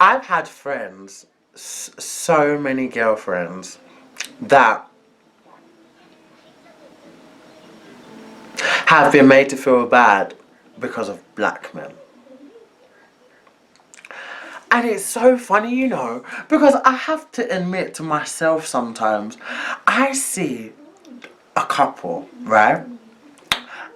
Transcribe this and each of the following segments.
I've had friends, so many girlfriends, that have been made to feel bad because of black men. And it's so funny, you know, because I have to admit to myself sometimes, I see a couple, right?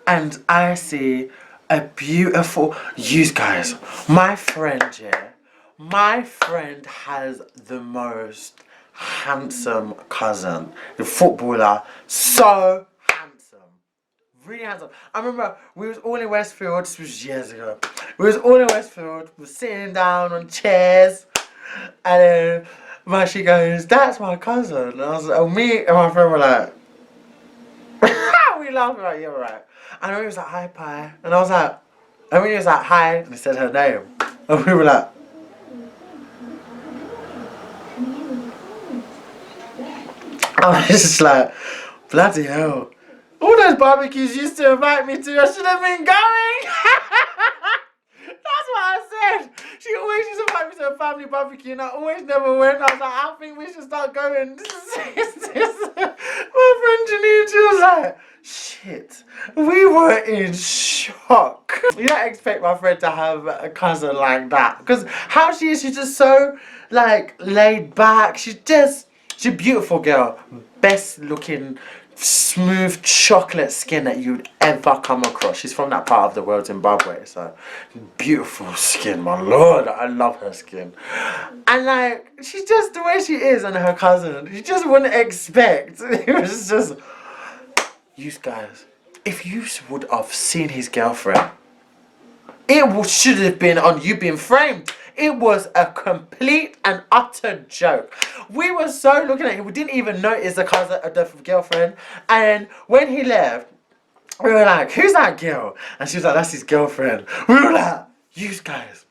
And I see a beautiful, you guys, my friend here, my friend has the most handsome cousin, the footballer, so handsome. Really handsome. I remember we was all in Westfield, this was years ago. We was all in Westfield, we were sitting down on chairs, and then she goes, that's my cousin. And I was like, oh, me and my friend were like, we laughed like, you're right. And he was like, hi, Pi. And I was like, and when he was like, hi, and he said her name. And we were like, I was just like, bloody hell. All those barbecues you used to invite me to, I should have been going. That's what I said. She always used to invite me to a family barbecue and I always never went. I was like, I think we should start going. My friend Janine, she was like, shit. We were in shock. You don't expect my friend to have a cousin like that. Because how she is, she's just so, like, laid back. She's a beautiful girl. Best looking, smooth chocolate skin that you'd ever come across. She's from that part of the world, Zimbabwe, so beautiful skin, my lord. I love her skin. And like, she's just the way she is, and her cousin, you just wouldn't expect. It was just, you guys, if you would have seen his girlfriend, it should have been on You Being Framed. It was a complete and utter joke. We were so looking at him, we didn't even notice the cousin, the girlfriend. And when he left, we were like, who's that girl? And she was like, that's his girlfriend. We were like, you guys,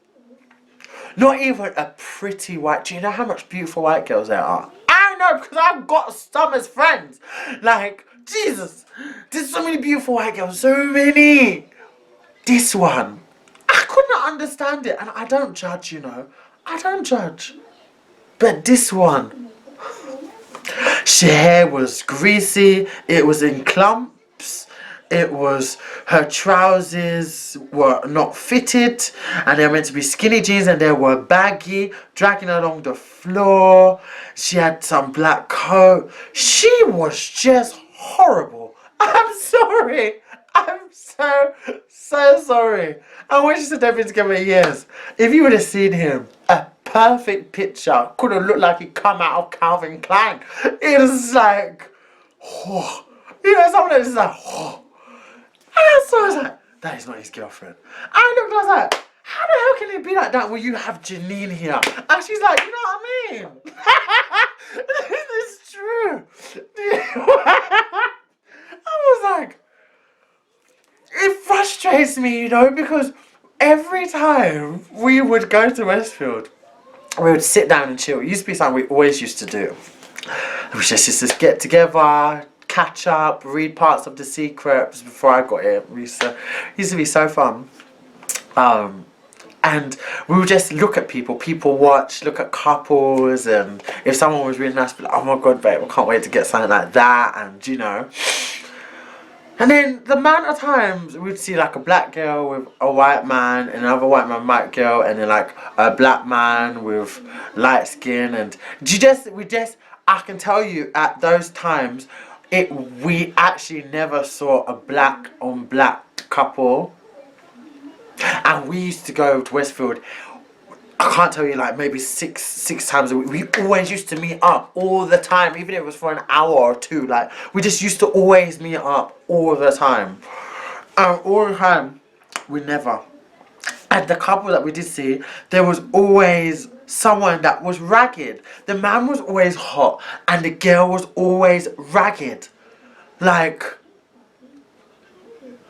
not even a pretty white. Do you know how much beautiful white girls there are? I know, because I've got some as friends. Like, Jesus, there's so many beautiful white girls, so many. This one, I could not understand it, and I don't judge, you know. I don't judge. But this one, her hair was greasy, it was in clumps, it was, her trousers were not fitted, and they were meant to be skinny jeans, and they were baggy, dragging along the floor. She had some black coat. She was just horrible. I'm sorry. I'm so sorry. And when she said they've been together years, if you would have seen him, a perfect picture, could have looked like he'd come out of Calvin Klein. It was like, oh, you know, someone that is like, oh. And so I was like, that is not his girlfriend. I looked, I was like, how the hell can it be like that when you have Janine here? And she's like, you know what I mean? This is true. I was like, it frustrates me, you know, because every time we would go to Westfield, we would sit down and chill. It used to be something we always used to do. We just used to get together, catch up, read parts of The Secrets before I got here. It used to be so fun. And we would just look at people watch, look at couples, and if someone was really nice, be like, oh my god, babe, I can't wait to get something like that, and you know. And then the amount of times we'd see like a black girl with a white man, and another white man, white girl, and then like a black man with light skin, and I can tell you at those times, we actually never saw a black on black couple. And we used to go to Westfield, I can't tell you, like maybe six times a week. We always used to meet up all the time, even if it was for an hour or two. Like, we just used to always meet up all the time. All the time, we never. And the couple that we did see, there was always someone that was ragged. The man was always hot, and the girl was always ragged. Like,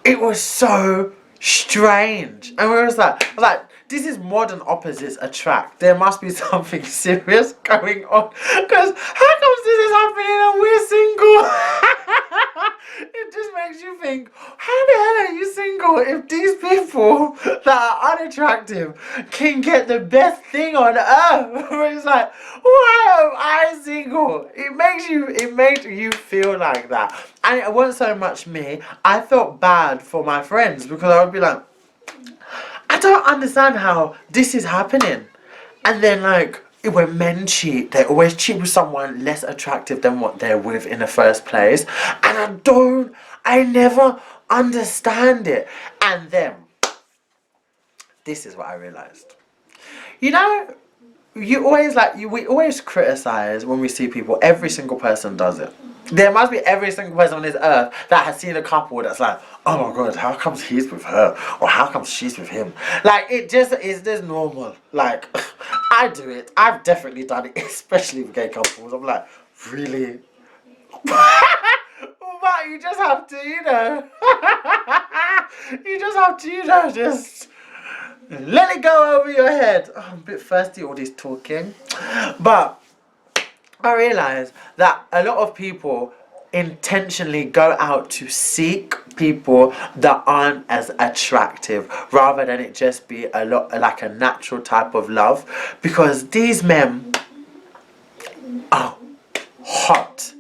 it was so strange. And we was like, this is modern opposites attract. There must be something serious going on. Because how comes this is happening and we're single? It just makes you think, how the hell are you single if these people that are unattractive can get the best thing on earth? It's like, why am I single? It makes you feel like that. And it wasn't so much me. I felt bad for my friends because I would be like, I don't understand how this is happening. And then like when men cheat, they always cheat with someone less attractive than what they're with in the first place. And I never understand it. And then, this is what I realised. You know, we always criticize when we see people. Every single person does it. There must be every single person on this earth that has seen a couple that's like, oh my god, how comes he's with her or how comes she's with him? Like it just is this normal. Like I do it. I've definitely done it, especially with gay couples. I'm like, really? But you just have to, you just have to, just let it go over your head. Oh, I'm a bit thirsty, all this talking. But I realise that a lot of people intentionally go out to seek people that aren't as attractive rather than it just be a lot like a natural type of love, because these men are hot.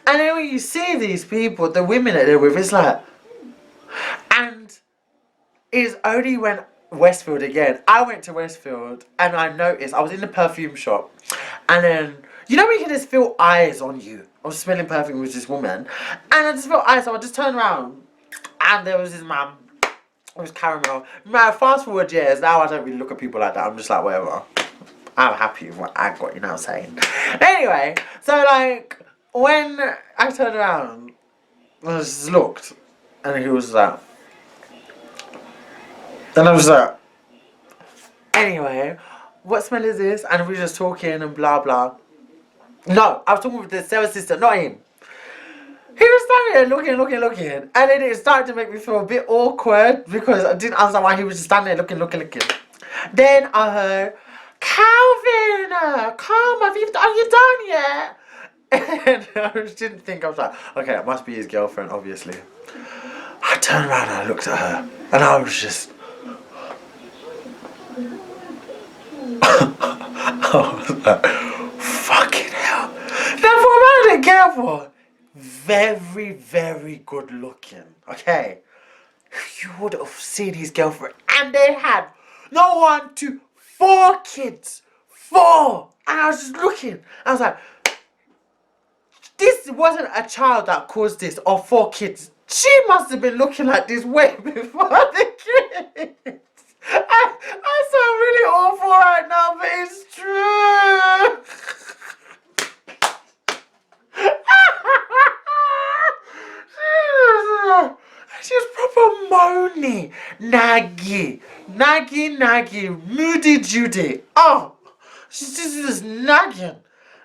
And then when you see these people, the women that they're with, it's like, and it's only when Westfield again. I went to Westfield and I noticed I was in the perfume shop, and then you know when you can just feel eyes on you. I was smelling perfume with this woman, and I just felt eyes. So I just turned around, and there was this man. It was caramel. Man, fast forward years. Now I don't really look at people like that. I'm just like whatever. I'm happy with what I got. You know what I'm saying? Anyway, so like when I turned around, I just looked, and he was like. And I was like, anyway, what smell is this? And we were just talking and blah blah. No, I was talking with the sales assistant, not him. He was standing there looking. And then it started to make me feel a bit awkward because I didn't understand why he was just standing there looking. Then I heard, Calvin, come, are you done yet? And I just didn't think, I was like, okay, it must be his girlfriend, obviously. I turned around and I looked at her and I was just... I was like, fucking hell. Now for a man to care for, very, very good looking. Okay. You would have seen his girlfriend. And they had no 1, 2, 4 kids. 4. And I was just looking. I was like, this wasn't a child that caused this or 4 kids. She must have been looking like this way before the kids. I sound really awful right now, but it's true. She was proper moany, naggy, moody Judy. Oh, she's just nagging.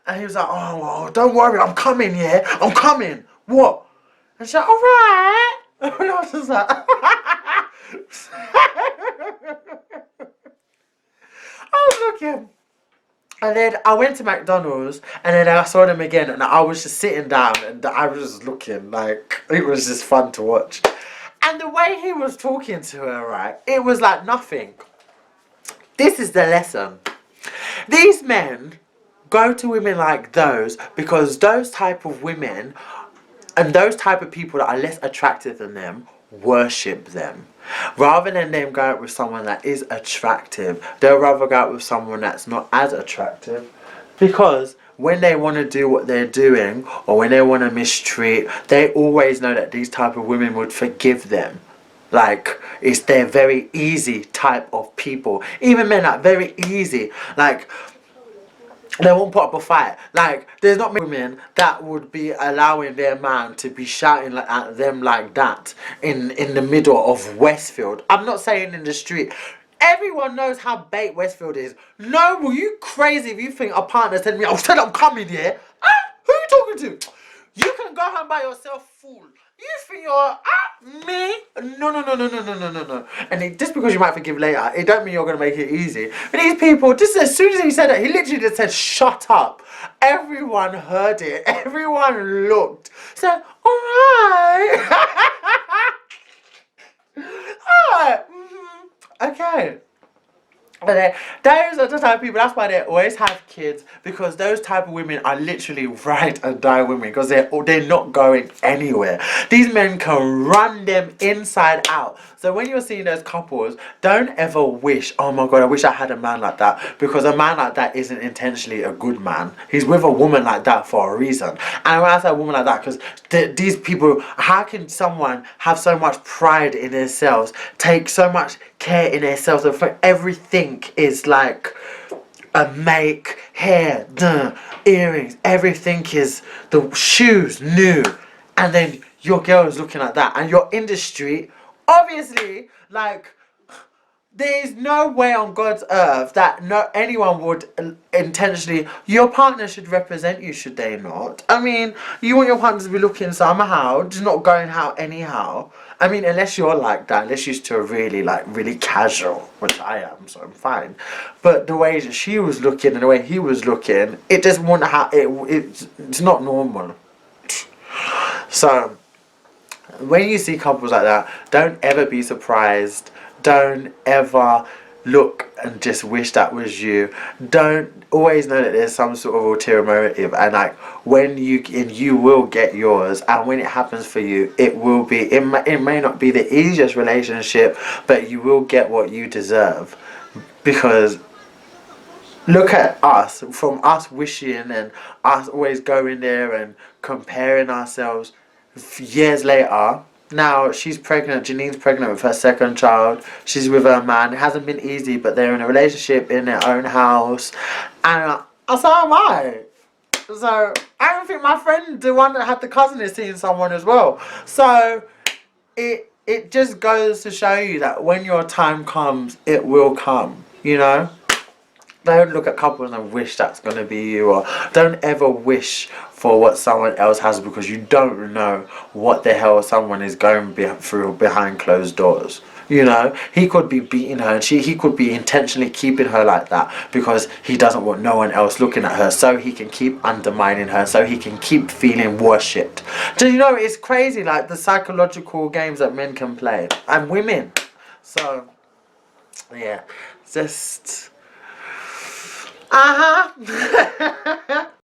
And he was like, oh, don't worry, I'm coming, yeah? I'm coming. What? And she's like, alright. And I was just like, I was looking. And then I went to McDonald's and then I saw them again and I was just sitting down and I was just looking, like, it was just fun to watch. And the way he was talking to her, right, it was like nothing. This is the lesson. These men go to women like those because those type of women and those type of people that are less attractive than them worship them. Rather than them go out with someone that is attractive, they'll rather go out with someone that's not as attractive, because when they want to do what they're doing or when they want to mistreat, they always know that these type of women would forgive them. Like, they're very easy type of people. Even men are very easy. Like, they won't put up a fight. Like, there's not many women that would be allowing their man to be shouting at them like that in the middle of Westfield. I'm not saying in the street. Everyone knows how bait Westfield is. No, were you crazy if you think a partner's telling me, I said I'm coming here? Ah, who are you talking to? You can go home by yourself, fool. You think you're me? No, no, no, no, no, no, no, no, no. And just because you might forgive later, it don't mean you're gonna make it easy. But these people, just as soon as he said that, he literally just said, "Shut up." Everyone heard it. Everyone looked. So, all right, all right, okay. But those are the type of people, that's why they always have kids, because those type of women are literally ride and die women, because they're not going anywhere. These men can run them inside out. So when you're seeing those couples, don't ever wish, oh my god, I wish I had a man like that, because a man like that isn't intentionally a good man. He's with a woman like that for a reason. And when I say a woman like that, because these people, how can someone have so much pride in themselves, take so much care in themselves, and for everything is like a make, hair, earrings, everything is, the shoes new, and then your girl is looking like that, and your industry, obviously, like, there is no way on God's earth that anyone would intentionally. Your partner should represent you, should they not? I mean, you want your partner to be looking somehow, just not going out anyhow. I mean, unless you're like that, unless you're to really like really casual, which I am, so I'm fine. But the way that she was looking and the way he was looking, it just wouldn't have. It's not normal. So when you see couples like that, don't ever be surprised. Don't ever look and just wish that was you. Don't always know that there's some sort of ulterior motive, and like when you will get yours, and when it happens for you, it will be, it may not be the easiest relationship, but you will get what you deserve. Because look at us, from us wishing and us always going there and comparing ourselves, years later, now she's pregnant, Janine's pregnant with her second child, she's with her man, it hasn't been easy, but they're in a relationship in their own house, and so am I. So I don't think my friend, the one that had the cousin, is seeing someone as well. So it just goes to show you that when your time comes, it will come, you know? Don't look at couples and wish that's going to be you, or don't ever wish for what someone else has, because you don't know what the hell someone is going through behind closed doors. You know, he could be beating her, and he could be intentionally keeping her like that because he doesn't want no one else looking at her, so he can keep undermining her, so he can keep feeling worshipped. Do you know, it's crazy, like the psychological games that men can play, and women. So yeah, just uh-huh.